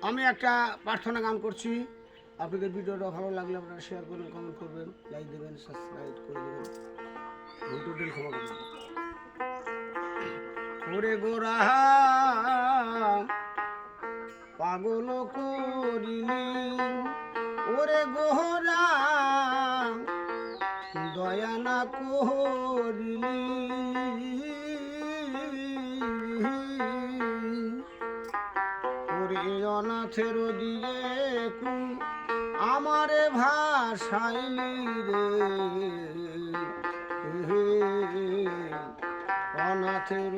আমি একটা প্রার্থনা গান করছি। আপনাদের ভিডিওটা ভালো লাগলে আপনারা শেয়ার করবেন, কমেন্ট করবেন, লাইক দেবেন, সাবস্ক্রাইব করে দেবেন, টোটাল ক্ষমা করবেন। ওরে গোরা পাগল করিলি, ওরে গোরা দয়া না করিলি, ওরে অনাথের দিয়ে আমারে ভাসাইলি রে, অনাথের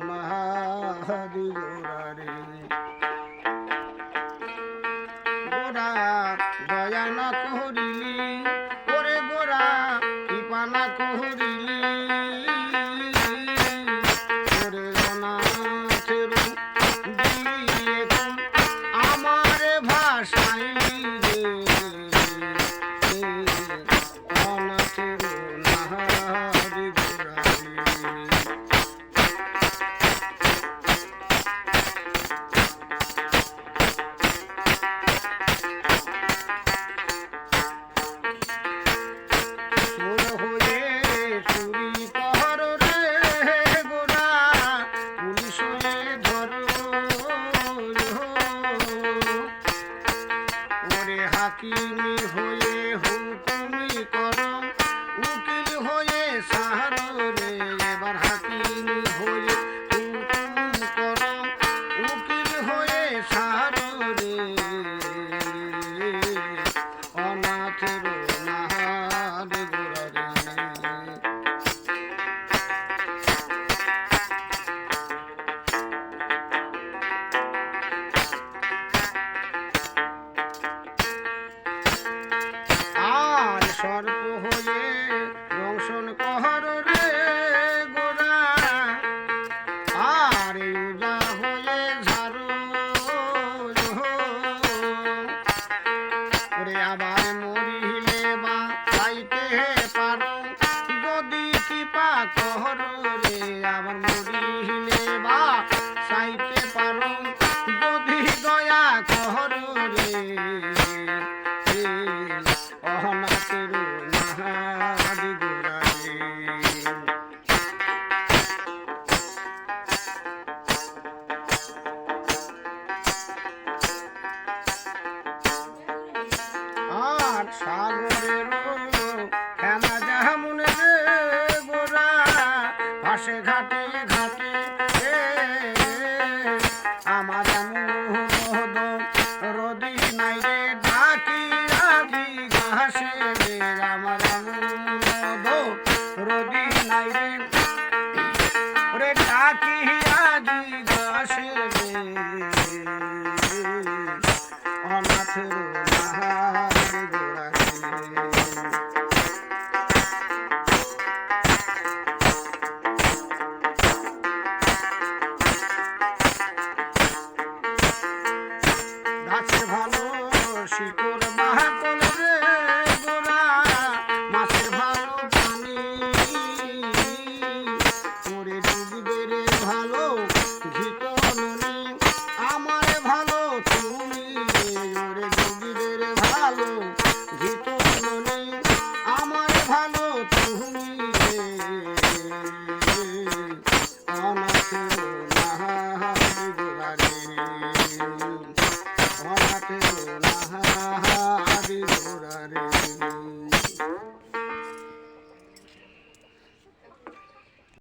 নাহাদি গোরা রে, গোরা দয়া না করিলি, ওরে গোরা কৃপা না করিলি, ওরে অনাথের দিয়ে আমারে ভাসাইলি রে, অনাথের নাহাদি গোরা রে। হাকিমি হয়ে হুকুমি করো, উকিল হয়ে সাহারো রে, এবার হাকিমি হয়ে হুকুম করো, উকিল হয়ে সাহারো রে, অনাথের নাহারে গোরা রে। সর্প হয়ে দংশন কর রে গোরা, আর উজা হয়ে ঝাড়ো রে, আবার মরিলে বা চাইতে পারো যদি কৃপা কর রে, আবার মরিলে বা চাইতে পারো যদি দয়া কর রে, অনাথের নাহাদি গোরা রে। আর সাগরের খেলা যেমন রে গোরা, পাশে ঘাটে ঘাটে আমার রদি নাই রে, ডাকি আদি ঘাসে রে, আমার রদি নাই রে, ওরে ডাকি আদি ঘাসে রে, অনাথের নাহারি গোরা রে। গাছের ভালো শিকড় বাহাকল রে গোরা, মাছের ভালো পানি, ওরে ডুবিদের ভালো ঘিত ননি, আমার ভালো তুমি রে, ওরে ডুবিদের ভালো ঘিত ননি, আমার ভালো তুমি রে, অনাথের নাহারি গোরা রে, অনাথের নাহারি গোরা রে।